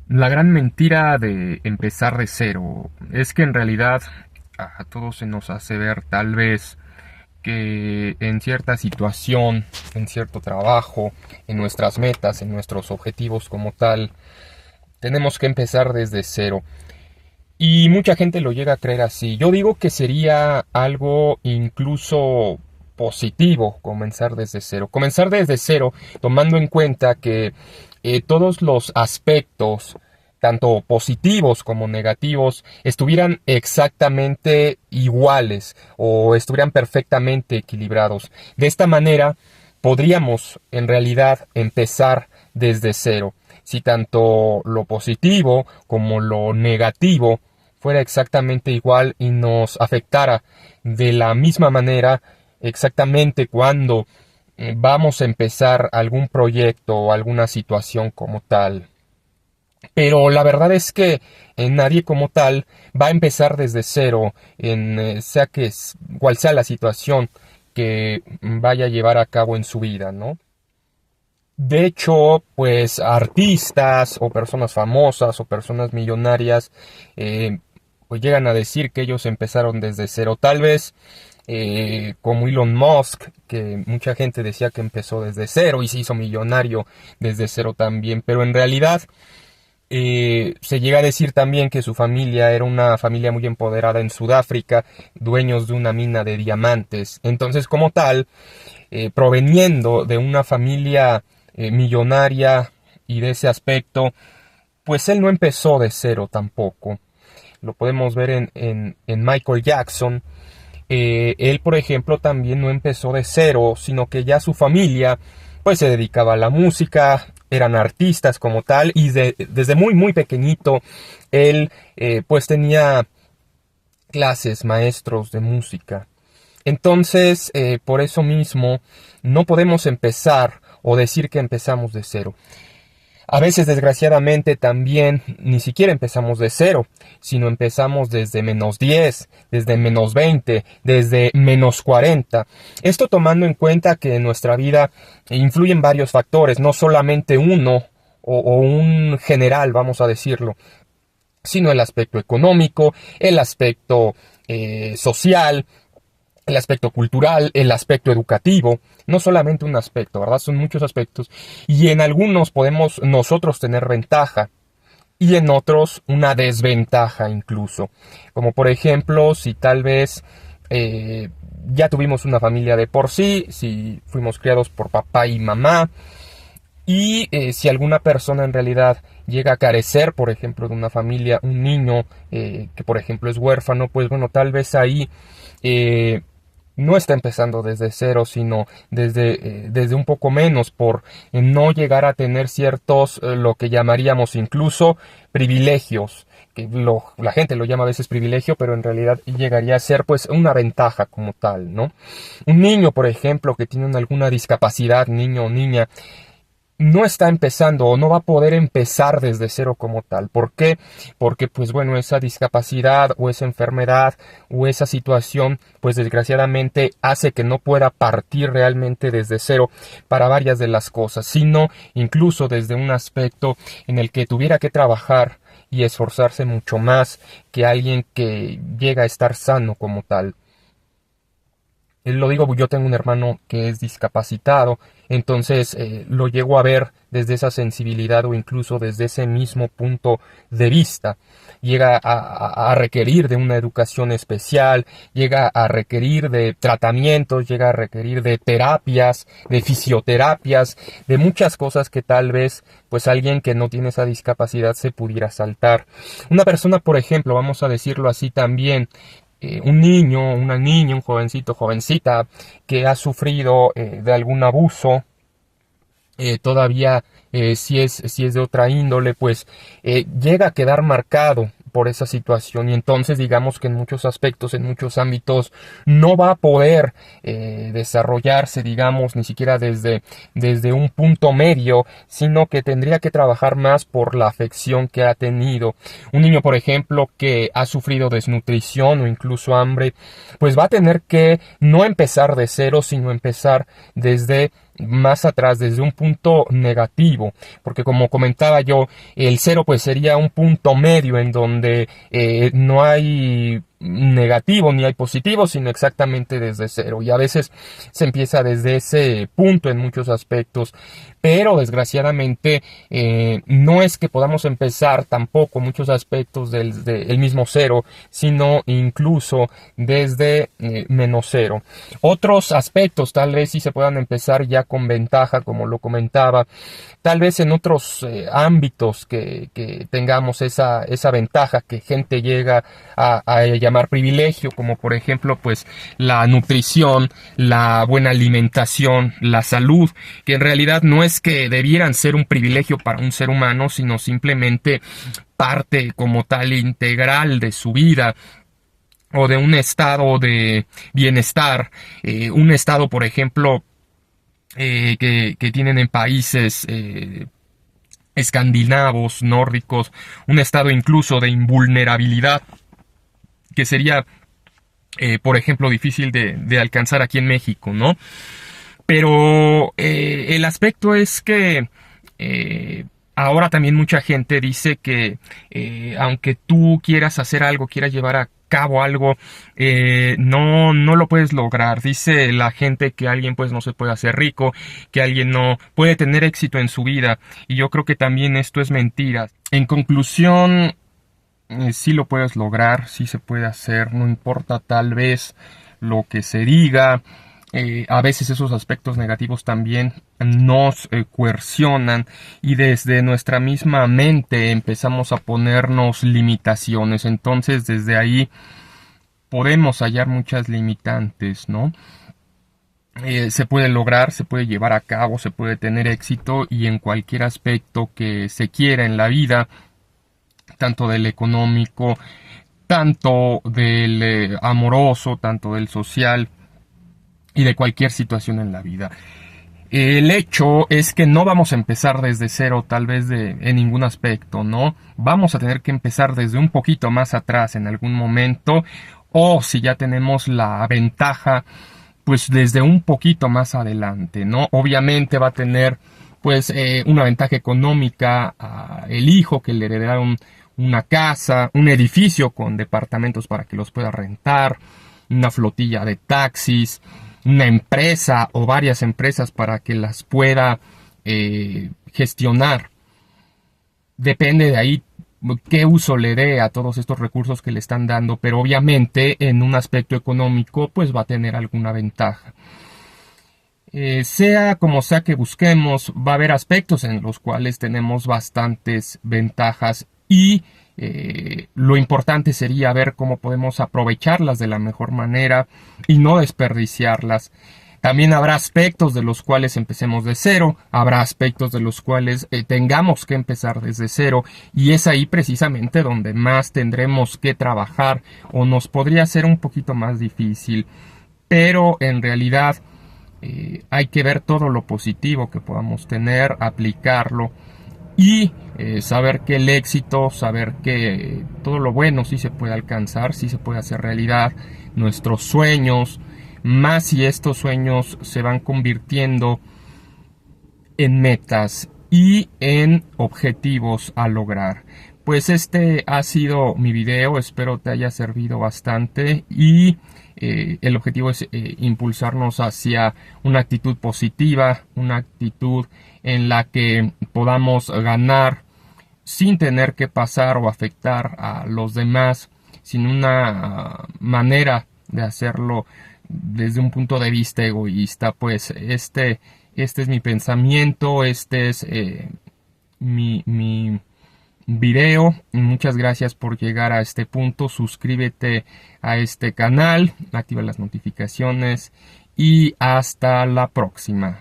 La gran mentira de empezar de cero es que en realidad a todos se nos hace ver tal vez que en cierta situación, en cierto trabajo, en nuestras metas, en nuestros objetivos como tal, tenemos que empezar desde cero. Y mucha gente lo llega a creer así. Yo digo que sería algo incluso positivo comenzar desde cero. Comenzar desde cero tomando en cuenta que todos los aspectos, tanto positivos como negativos, estuvieran exactamente iguales o estuvieran perfectamente equilibrados. De esta manera podríamos en realidad empezar desde cero. Si tanto lo positivo como lo negativo fuera exactamente igual y nos afectara de la misma manera exactamente cuando vamos a empezar algún proyecto o alguna situación como tal. Pero la verdad es que nadie como tal va a empezar desde cero, sea que cual sea la situación que vaya a llevar a cabo en su vida, ¿no? De hecho, pues artistas o personas famosas o personas millonarias pues llegan a decir que ellos empezaron desde cero. Tal vez como Elon Musk, que mucha gente decía que empezó desde cero y se hizo millonario desde cero también, pero en realidad se llega a decir también que su familia era una familia muy empoderada en Sudáfrica, dueños de una mina de diamantes. Entonces, como tal, proveniendo de una familia millonaria y de ese aspecto, pues él no empezó de cero tampoco. Lo podemos ver en Michael Jackson. Él, por ejemplo, también no empezó de cero, sino que ya su familia pues se dedicaba a la música, eran artistas como tal, y desde muy muy pequeñito él pues tenía clases, maestros de música. Entonces, por eso mismo, no podemos empezar o decir que empezamos de cero. A veces, desgraciadamente, también ni siquiera empezamos de cero, sino empezamos desde -10, desde -20, desde -40. Esto tomando en cuenta que en nuestra vida influyen varios factores, no solamente uno o un general, vamos a decirlo, sino el aspecto económico, el aspecto social, el aspecto cultural, el aspecto educativo, no solamente un aspecto, ¿verdad? Son muchos aspectos y en algunos podemos nosotros tener ventaja y en otros una desventaja incluso, como por ejemplo si tal vez ya tuvimos una familia de por sí, si fuimos criados por papá y mamá, y si alguna persona en realidad llega a carecer, por ejemplo, de una familia, un niño que por ejemplo es huérfano, pues bueno, tal vez ahí eh, no está empezando desde cero, sino desde un poco menos, por no llegar a tener ciertos, lo que llamaríamos incluso privilegios, que la gente lo llama a veces privilegio, pero en realidad llegaría a ser pues una ventaja como tal, ¿no? Un niño, por ejemplo, que tiene alguna discapacidad, niño o niña, no está empezando o no va a poder empezar desde cero como tal. ¿Por qué? Porque pues bueno, esa discapacidad o esa enfermedad o esa situación pues desgraciadamente hace que no pueda partir realmente desde cero para varias de las cosas, sino incluso desde un aspecto en el que tuviera que trabajar y esforzarse mucho más que alguien que llega a estar sano como tal. Lo digo, yo tengo un hermano que es discapacitado, entonces lo llego a ver desde esa sensibilidad o incluso desde ese mismo punto de vista. Llega a requerir de una educación especial, llega a requerir de tratamientos, llega a requerir de terapias, de fisioterapias, de muchas cosas que tal vez pues alguien que no tiene esa discapacidad se pudiera saltar. Una persona, por ejemplo, vamos a decirlo así también, un niño, una niña, un jovencito, jovencita que ha sufrido de algún abuso, todavía si es de otra índole, pues llega a quedar marcado por esa situación y entonces digamos que en muchos aspectos, en muchos ámbitos, no va a poder desarrollarse, digamos, ni siquiera desde un punto medio, sino que tendría que trabajar más por la afección que ha tenido. Un niño, por ejemplo, que ha sufrido desnutrición o incluso hambre, pues va a tener que no empezar de cero, sino empezar desde más atrás desde un punto negativo, porque como comentaba yo, el cero pues sería un punto medio en donde no hay negativo ni hay positivo, sino exactamente desde cero, y a veces se empieza desde ese punto en muchos aspectos, pero desgraciadamente no es que podamos empezar tampoco muchos aspectos del mismo cero, sino incluso desde menos cero. Otros aspectos tal vez sí se puedan empezar ya con ventaja, como lo comentaba, tal vez en otros ámbitos que tengamos esa ventaja que gente llega a llamar privilegio, como por ejemplo pues la nutrición, la buena alimentación, la salud, que en realidad no es que debieran ser un privilegio para un ser humano, sino simplemente parte como tal integral de su vida o de un estado de bienestar, un estado por ejemplo que tienen en países escandinavos, nórdicos, un estado incluso de invulnerabilidad que sería, por ejemplo, difícil de alcanzar aquí en México, ¿no? Pero el aspecto es que ahora también mucha gente dice que aunque tú quieras hacer algo, quieras llevar a cabo algo, no lo puedes lograr. Dice la gente que alguien pues no se puede hacer rico, que alguien no puede tener éxito en su vida, y yo creo que también esto es mentira. En conclusión, sí lo puedes lograr, sí se puede hacer, no importa tal vez lo que se diga. A veces esos aspectos negativos también nos coercionan, y desde nuestra misma mente empezamos a ponernos limitaciones. Entonces desde ahí podemos hallar muchas limitantes, ¿no? Se puede lograr, se puede llevar a cabo, se puede tener éxito, y en cualquier aspecto que se quiera en la vida, tanto del económico, tanto del amoroso, tanto del social y de cualquier situación en la vida. El hecho es que no vamos a empezar desde cero, tal vez en ningún aspecto, ¿no? Vamos a tener que empezar desde un poquito más atrás en algún momento, o si ya tenemos la ventaja, pues desde un poquito más adelante, ¿no? Obviamente va a tener pues una ventaja económica el hijo que le heredará una casa, un edificio con departamentos para que los pueda rentar, una flotilla de taxis, una empresa o varias empresas para que las pueda gestionar. Depende de ahí qué uso le dé a todos estos recursos que le están dando, pero obviamente en un aspecto económico pues va a tener alguna ventaja. Sea como sea que busquemos, va a haber aspectos en los cuales tenemos bastantes ventajas, y lo importante sería ver cómo podemos aprovecharlas de la mejor manera y no desperdiciarlas. También habrá aspectos de los cuales empecemos de cero, habrá aspectos de los cuales tengamos que empezar desde cero, y es ahí precisamente donde más tendremos que trabajar o nos podría ser un poquito más difícil, pero en realidad hay que ver todo lo positivo que podamos tener, aplicarlo y saber que el éxito, saber que todo lo bueno sí se puede alcanzar, sí se puede hacer realidad, nuestros sueños, más si estos sueños se van convirtiendo en metas y en objetivos a lograr. Pues este ha sido mi video, espero te haya servido bastante, y el objetivo es impulsarnos hacia una actitud positiva, una actitud en la que podamos ganar sin tener que pasar o afectar a los demás, sin una manera de hacerlo desde un punto de vista egoísta. Pues este es mi pensamiento, este es mi video. Muchas gracias por llegar a este punto. Suscríbete a este canal, activa las notificaciones y hasta la próxima.